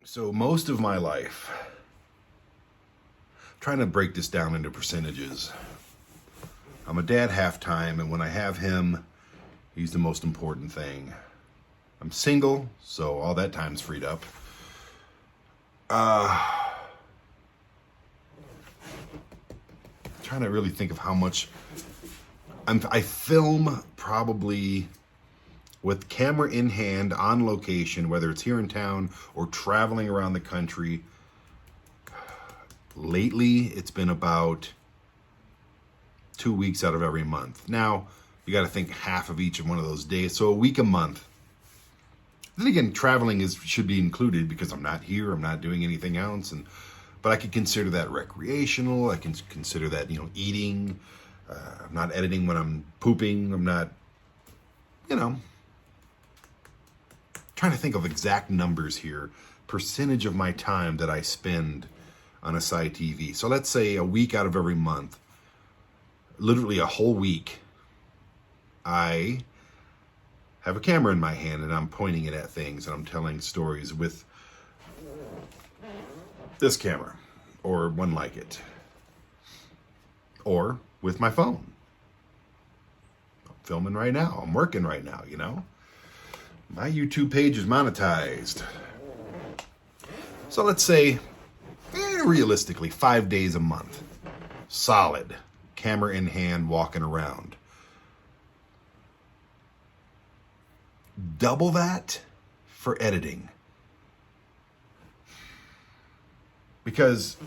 So most of my life, trying to break this down into percentages. I'm a dad half-time, and when I have him, he's the most important thing. I'm single, so all that time's freed up. Trying to really think of how much I film probably with camera in hand on location, whether it's here in town or traveling around the country. Lately, it's been about 2 weeks out of every month. Now, you got to think half of each of one of those days, so a week a month. Then again, traveling should be included because I'm not here, I'm not doing anything else, but I could consider that recreational. I can consider that, eating. I'm not editing when I'm pooping. I'm not, trying to think of exact numbers here. Percentage of my time that I spend on ASY TV. So let's say a week out of every month, literally a whole week, I have a camera in my hand and I'm pointing it at things and I'm telling stories with this camera or one like it, or with my phone. I'm filming right now. I'm working right now, My YouTube page is monetized. So let's say, realistically, 5 days a month. Solid. Camera in hand, walking around. Double that for editing. Because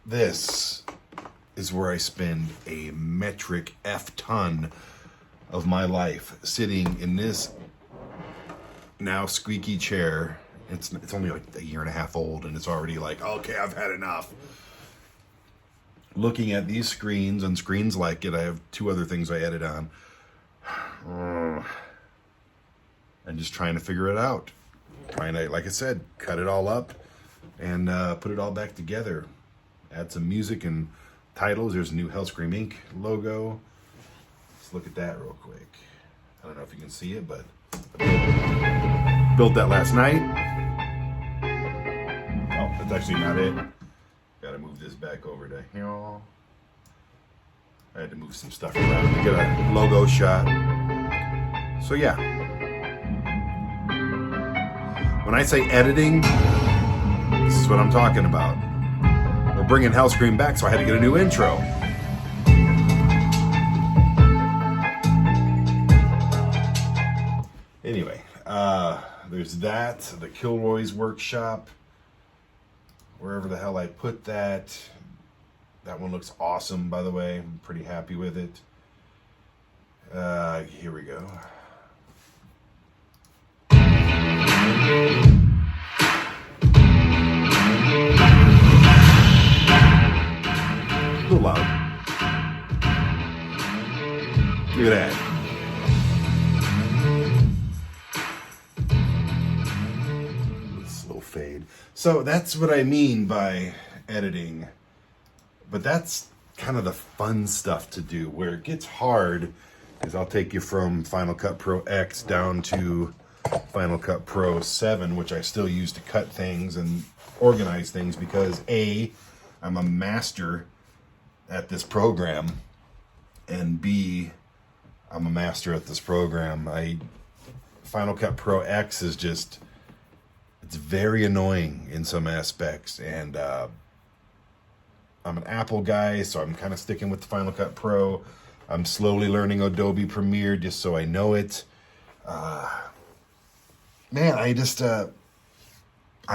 this is where I spend a metric F-ton of my life, sitting in this now squeaky chair. It's only like a year and a half old, and it's already like, okay, I've had enough. Looking at these screens and screens like it. I have 2 other things I edit on. And just trying to figure it out. Trying to, like I said, cut it all up and put it all back together. Add some music and titles. There's a new Hellscream Inc. logo. Let's look at that real quick. I don't know if you can see it, but built that last night. Oh, that's actually not it. Gotta move this back over to here. I had to move some stuff around to get a logo shot. So yeah. When I say editing, this is what I'm talking about. We're bringing Hellscream back, so I had to get a new intro. Anyway, there's that, the Kilroy's workshop, wherever the hell I put that. That one looks awesome, by the way. I'm pretty happy with it. Here we go. A little loud. Look at that. Slow fade. So that's what I mean by editing. But that's kind of the fun stuff to do. Where it gets hard is I'll take you from Final Cut Pro X down to Final Cut Pro 7, which I still use to cut things and organize things because A, I'm a master at this program, and B, I'm a master at this program. Final Cut Pro X is just, it's very annoying in some aspects, and I'm an Apple guy, so I'm kind of sticking with the Final Cut Pro. I'm slowly learning Adobe Premiere just so I know it. Man, I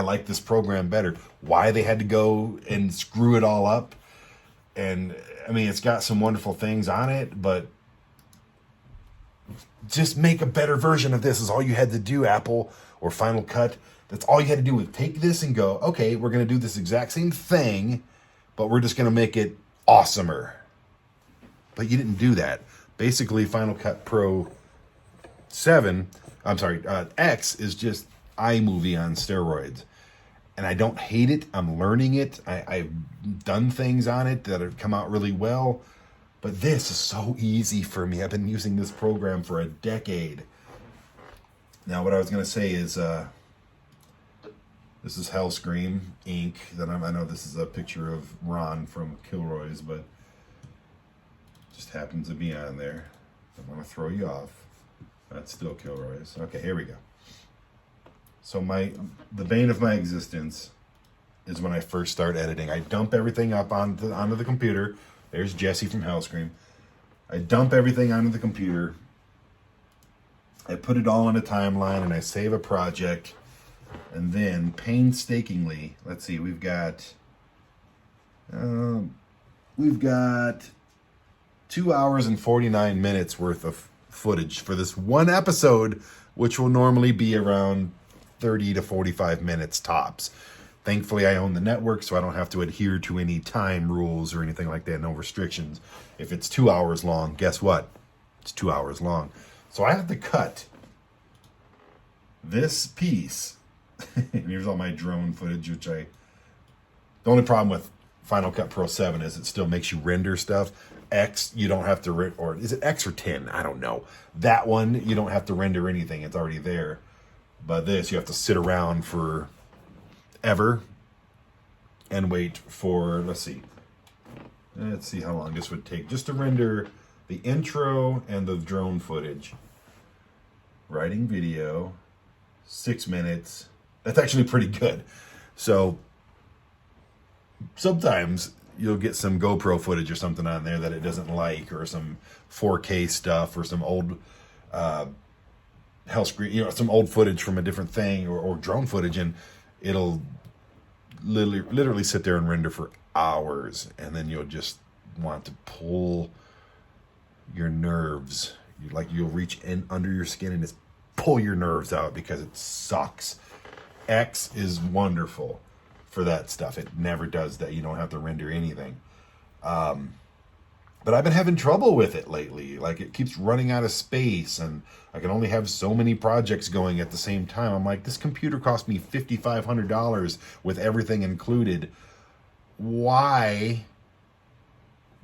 like this program better. Why they had to go and screw it all up, and I mean, it's got some wonderful things on it, but just make a better version of this is all you had to do, Apple or Final Cut. That's all you had to do was take this and go, okay, we're going to do this exact same thing, but we're just going to make it awesomer. But you didn't do that. Basically, Final Cut Pro 7, X is just iMovie on steroids. And I don't hate it. I'm learning it. I've done things on it that have come out really well. But this is so easy for me. I've been using this program for a decade. Now, what I was going to say is This is Hellscream ink. I know this is a picture of Ron from Kilroy's, but just happens to be on there. I want to throw you off. That's still Kilroy's. Okay, here we go. So the bane of my existence is when I first start editing. I dump everything up onto the computer. There's Jesse from Hellscream. I dump everything onto the computer. I put it all on a timeline and I save a project. And then painstakingly, let's see, we've got 2 hours and 49 minutes worth of footage for this one episode, which will normally be around 30 to 45 minutes tops. Thankfully, I own the network, so I don't have to adhere to any time rules or anything like that, no restrictions. If it's 2 hours long, guess what? It's 2 hours long. So I have to cut this piece. And here's all my drone footage, the only problem with Final Cut Pro 7 is it still makes you render stuff. X, you don't have to, or is it X or 10? I don't know. That one, you don't have to render anything. It's already there. But this, you have to sit around for ever and wait for, let's see how long this would take just to render the intro and the drone footage. Writing video, 6 minutes. That's actually pretty good. So sometimes you'll get some GoPro footage or something on there that it doesn't like, or some 4K stuff, or some old Hellscream, some old footage from a different thing, or drone footage, and it'll literally sit there and render for hours, and then you'll just want to pull your nerves. You'll reach in under your skin and just pull your nerves out because it sucks. X is wonderful for that stuff. It never does that. You don't have to render anything. But I've been having trouble with it lately. Like, it keeps running out of space, and I can only have so many projects going at the same time. I'm like, this computer cost me $5,500 with everything included. Why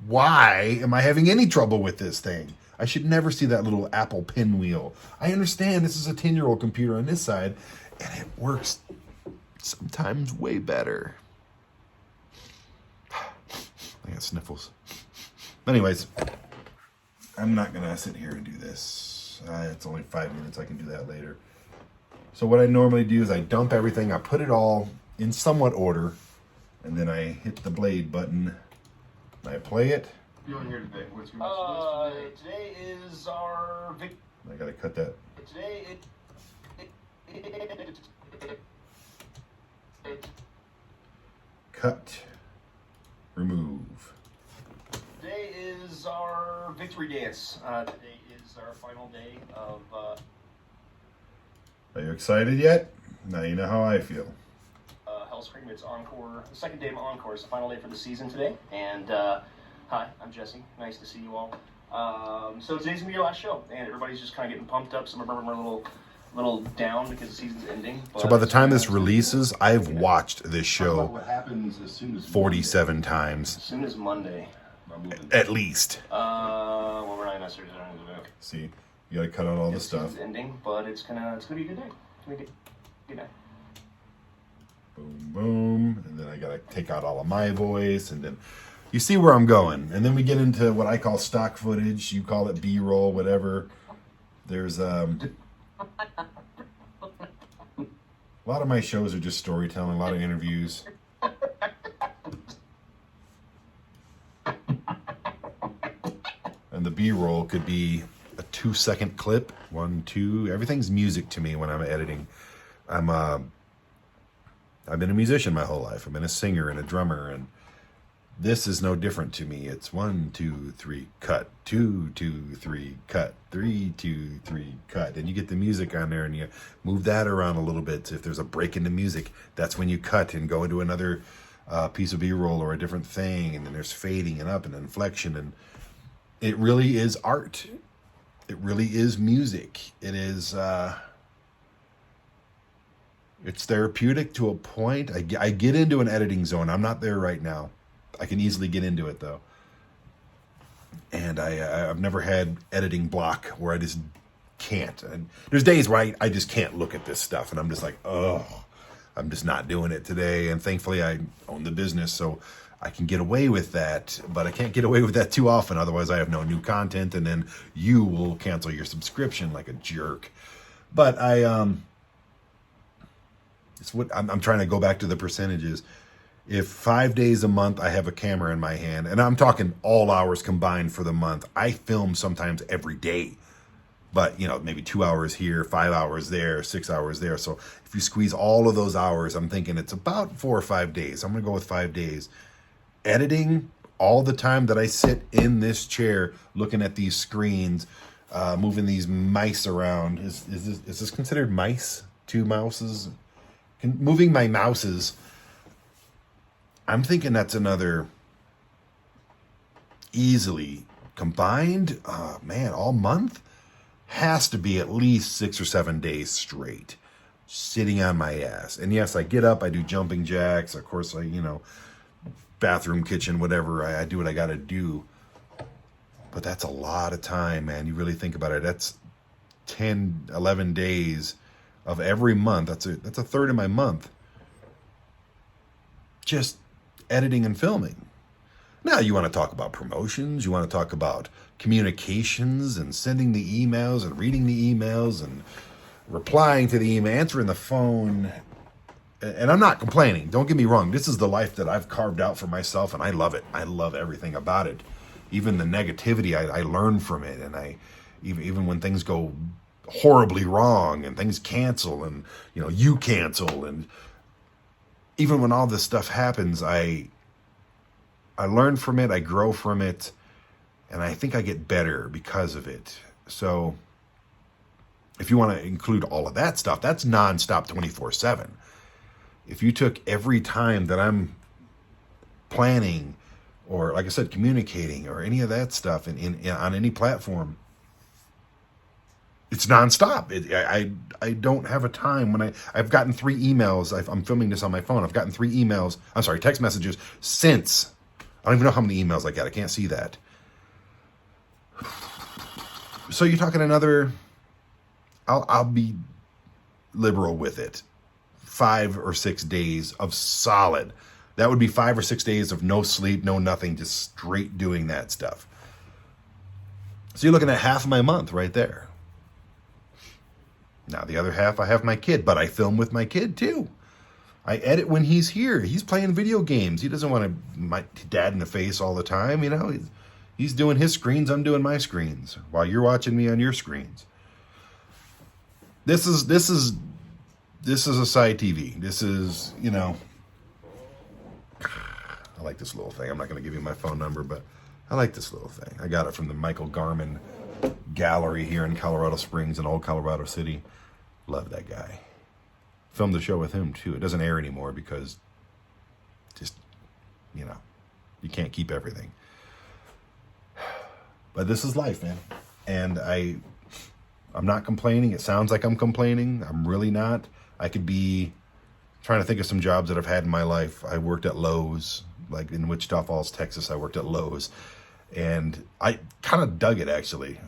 am I having any trouble with this thing? I should never see that little Apple pinwheel. I understand this is a 10-year-old computer on this side, and it works sometimes way better. I got sniffles. Anyways, I'm not going to sit here and do this. It's only 5 minutes. I can do that later. So what I normally do is I dump everything. I put it all in somewhat order, and then I hit the blade button, and I play it. Feeling here today? What's today is our I got to cut that. Today Cut. Remove. Today is our victory dance. Today is our final day of. Are you excited yet? Now you know how I feel. Hellscream. It's Encore. The second day of Encore. It's the final day for the season today. And hi, I'm Jesse. Nice to see you all. So today's gonna be your last show, and everybody's just kind of getting pumped up. Some of them are a little down because the season's ending. So by the time this releases, I've watched this show what happens as soon as 47 times. As soon as Monday. At least. Well, we're not necessarily. See, you gotta cut out all the stuff. It's ending, but it's gonna be a good day. It's gonna be a good day. Boom, boom, and then I gotta take out all of my voice, and then you see where I'm going. And then we get into what I call stock footage. You call it B-roll, whatever. There's a lot of my shows are just storytelling, a lot of interviews. And the B-roll could be a 2-second clip, 1, 2. Everything's music to me when I'm editing. I've been a musician my whole life. I've been a singer and a drummer, and this is no different to me. It's 1, 2, 3, cut. 2, 2, 3, cut. 3, 2, 3, cut. And you get the music on there, and you move that around a little bit. If there's a break in the music, that's when you cut and go into another piece of B-roll or a different thing. And then there's fading and up and inflection, and it really is art. It really is music. It is. It's therapeutic to a point. I get into an editing zone. I'm not there right now. I can easily get into it though. And I've never had editing block where I just can't. And there's days where I just can't look at this stuff, and I'm just like, oh, I'm just not doing it today. And thankfully I own the business, so I can get away with that, but I can't get away with that too often. Otherwise I have no new content, and then you will cancel your subscription like a jerk. But it's what I'm trying to go back to the percentages. If 5 days a month I have a camera in my hand, and I'm talking all hours combined for the month, I film sometimes every day. But, you know, maybe 2 hours here, 5 hours there, 6 hours there. So if you squeeze all of those hours, I'm thinking it's about 4 or 5 days. I'm going to go with 5 days. Editing, all the time that I sit in this chair looking at these screens, moving these mice around. Is this considered mice? 2 mouses? Moving my mouses. I'm thinking that's another easily combined, man, all month has to be at least 6 or 7 days straight sitting on my ass. And yes, I get up, I do jumping jacks. Of course, bathroom, kitchen, whatever. I do what I got to do. But that's a lot of time, man. You really think about it. That's 10, 11 days of every month. That's a third of my month. Just editing and filming. Now you want to talk about promotions, you want to talk about communications and sending the emails and reading the emails and replying to the email, answering the phone. And I'm not complaining. Don't get me wrong. This is the life that I've carved out for myself, and I love it. I love everything about it. Even the negativity, I learn from it. And even when things go horribly wrong and things cancel and, you cancel, and even when all this stuff happens, I learn from it, I grow from it, and I think I get better because of it. So if you want to include all of that stuff, that's nonstop 24/7. If you took every time that I'm planning or, like I said, communicating or any of that stuff on any platform, it's nonstop. I don't have a time when I've gotten 3 emails. I'm filming this on my phone. I've gotten 3 emails. I'm sorry, text messages since. I don't even know how many emails I got. I can't see that. So you're talking another, I'll be liberal with it, 5 or 6 days of solid. That would be 5 or 6 days of no sleep, no nothing, just straight doing that stuff. So you're looking at half of my month right there. Now the other half, I have my kid, but I film with my kid too. I edit when he's here. He's playing video games. He doesn't want my dad in the face all the time. He's doing his screens. I'm doing my screens while you're watching me on your screens. This is ASY TV. This is, I like this little thing. I'm not going to give you my phone number, but I like this little thing. I got it from the Michael Garman Gallery here in Colorado Springs in Old Colorado City. Love that guy. Filmed the show with him too. It doesn't air anymore because you can't keep everything. But this is life, man. And I'm not complaining. It sounds like I'm complaining. I'm really not. I could be trying to think of some jobs that I've had in my life. I worked at Lowe's, like in Wichita Falls, Texas. I worked at Lowe's, and I kind of dug it, actually.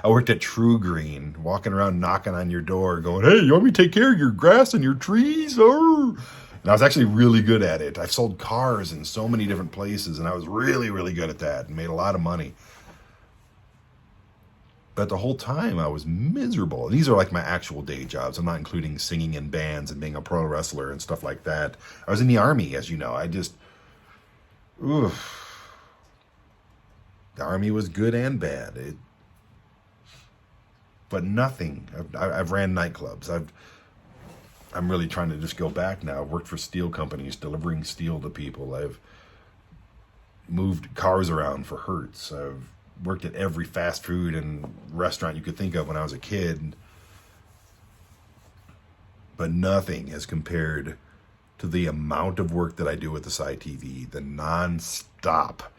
I worked at True Green, walking around knocking on your door going, "Hey, you want me to take care of your grass and your trees?" And I was actually really good at it. I've sold cars in so many different places, and I was really, really good at that and made a lot of money. But the whole time I was miserable. These are like my actual day jobs. I'm not including singing in bands and being a pro wrestler and stuff like that. I was in the Army, as you know. The Army was good and bad. But nothing. I've ran nightclubs. I'm really trying to just go back now. I've worked for steel companies, delivering steel to people. I've moved cars around for Hertz. I've worked at every fast food and restaurant you could think of when I was a kid. But nothing has compared to the amount of work that I do with ASY TV, the non-stop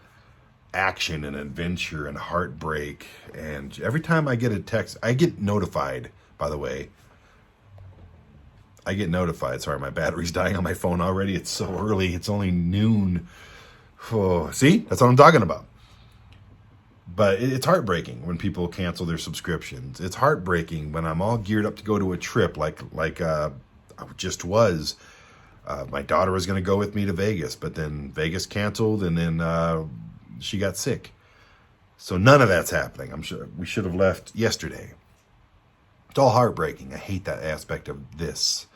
action and adventure and heartbreak. And every time I get a text, I get notified, by the way. I get notified. Sorry, my battery's dying on my phone already. It's so early. It's only noon. Oh, see? That's what I'm talking about. But it's heartbreaking when people cancel their subscriptions. It's heartbreaking when I'm all geared up to go to a trip, like I'm just was. My daughter was going to go with me to Vegas, but then Vegas canceled, and then she got sick. So none of that's happening. I'm sure we should have left yesterday. It's all heartbreaking. I hate that aspect of this.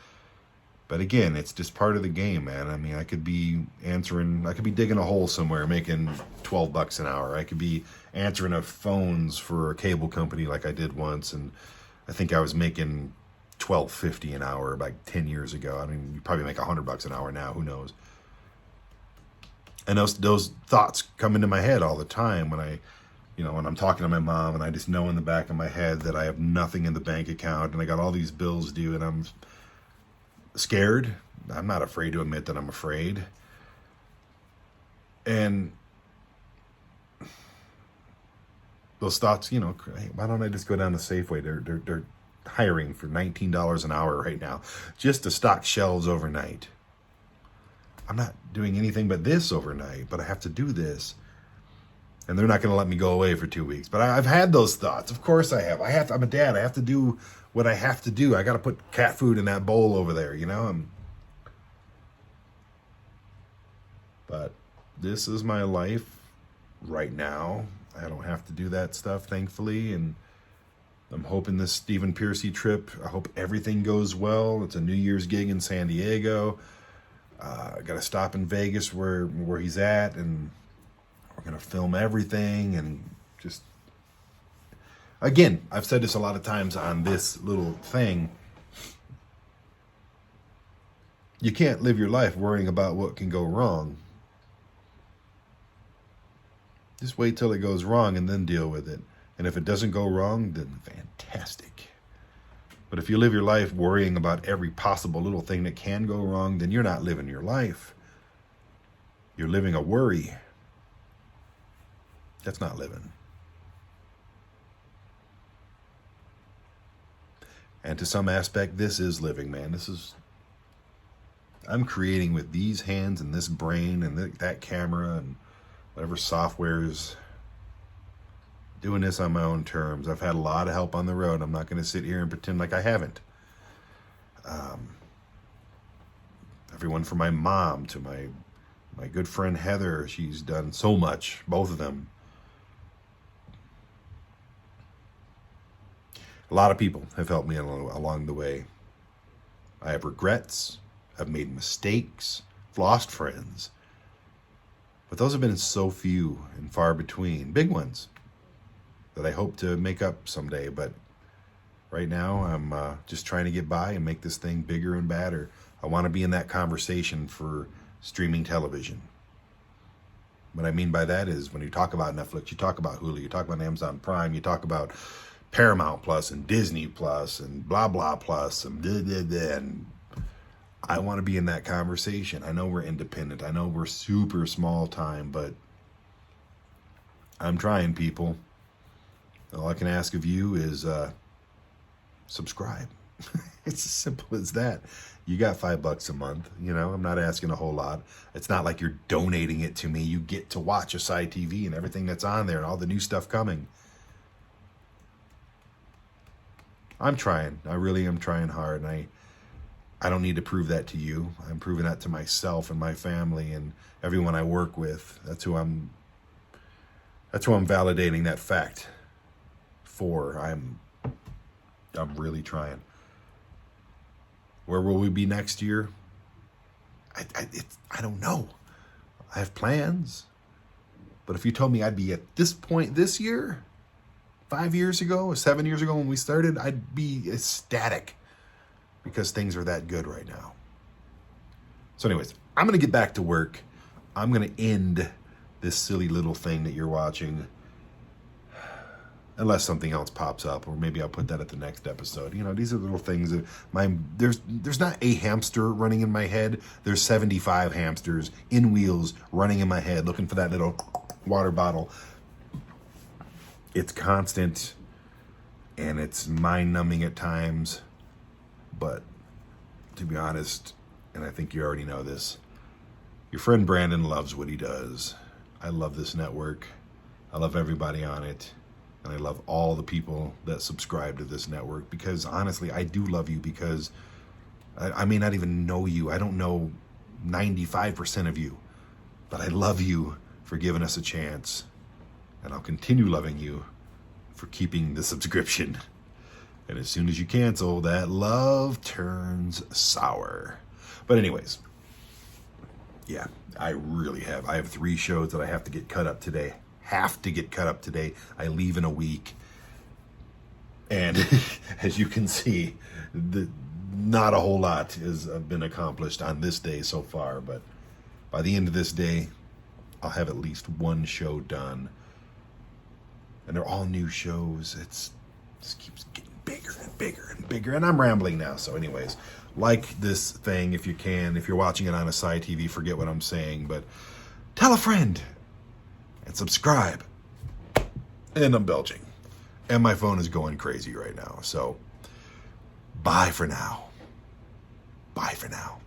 But again, it's just part of the game, man. I mean, I could be digging a hole somewhere making $12 an hour. I could be answering phones for a cable company like I did once, and I think I was making $12.50 an hour about 10 years ago. I mean, you probably make $100 an hour now. Who knows? And those thoughts come into my head all the time when when I'm talking to my mom, and I just know in the back of my head that I have nothing in the bank account, and I got all these bills due, and I'm scared. I'm not afraid to admit that I'm afraid. And those thoughts, hey, why don't I just go down to Safeway? They're hiring for $19 an hour right now just to stock shelves overnight. I'm not doing anything but this overnight, but I have to do this. And they're not going to let me go away for 2 weeks. But I've had those thoughts. Of course I have. I'm a dad. I have to do what I have to do. I got to put cat food in that bowl over there, But this is my life right now. I don't have to do that stuff, thankfully. And I'm hoping this Stephen Piercy trip, I hope everything goes well. It's a New Year's gig in San Diego. I got to stop in Vegas where he's at, and we're going to film everything. And just, again, I've said this a lot of times on this little thing. You can't live your life worrying about what can go wrong. Just wait till it goes wrong and then deal with it. And if it doesn't go wrong, then fantastic. But if you live your life worrying about every possible little thing that can go wrong, then you're not living your life. You're living a worry. That's not living. And to some aspect, this is living, man. I'm creating with these hands and this brain and that camera and whatever softwares. Doing this on my own terms. I've had a lot of help on the road. I'm not going to sit here and pretend like I haven't. Everyone from my mom to my good friend Heather, she's done so much, both of them. A lot of people have helped me along the way. I have regrets. I've made mistakes. I've lost friends. But those have been so few and far between. Big ones that I hope to make up someday. But right now, I'm just trying to get by and make this thing bigger and badder. I want to be in that conversation for streaming television. What I mean by that is when you talk about Netflix, you talk about Hulu, you talk about Amazon Prime, you talk about Paramount Plus and Disney Plus and blah, blah plus and blah, blah, blah. And I want to be in that conversation. I know we're independent. I know we're super small time, but I'm trying, people. All I can ask of you is subscribe. It's as simple as that. You got $5 a month. I'm not asking a whole lot. It's not like you're donating it to me. You get to watch ASY TV and everything that's on there and all the new stuff coming. I'm trying. I really am trying hard. And I don't need to prove that to you. I'm proving that to myself and my family and everyone I work with. That's who I'm validating that fact for. I'm really trying. Where will we be next year? I don't know. I have plans. But if you told me I'd be at this point this year, 5 years ago or 7 years ago when we started, I'd be ecstatic because things are that good right now. So anyways, I'm going to get back to work. I'm going to end this silly little thing that you're watching. Unless something else pops up, or maybe I'll put that at the next episode. These are little things that there's not a hamster running in my head. There's 75 hamsters in wheels running in my head, looking for that little water bottle. It's constant, and it's mind-numbing at times. But to be honest, and I think you already know this, your friend Brandon loves what he does. I love this network. I love everybody on it. And I love all the people that subscribe to this network because honestly, I do love you because I may not even know you. I don't know 95% of you. But I love you for giving us a chance. And I'll continue loving you for keeping the subscription. And as soon as you cancel, that love turns sour. But anyways, yeah, I have 3 shows that I have to get cut up today. I leave in a week. And as you can see, not a whole lot has been accomplished on this day so far. But by the end of this day, I'll have at least 1 show done. And they're all new shows. It just keeps getting bigger and bigger and bigger. And I'm rambling now. So anyways, like this thing if you can. If you're watching it on ASY TV, forget what I'm saying. But tell a friend. And subscribe. And I'm belching. And my phone is going crazy right now. So bye for now. Bye for now.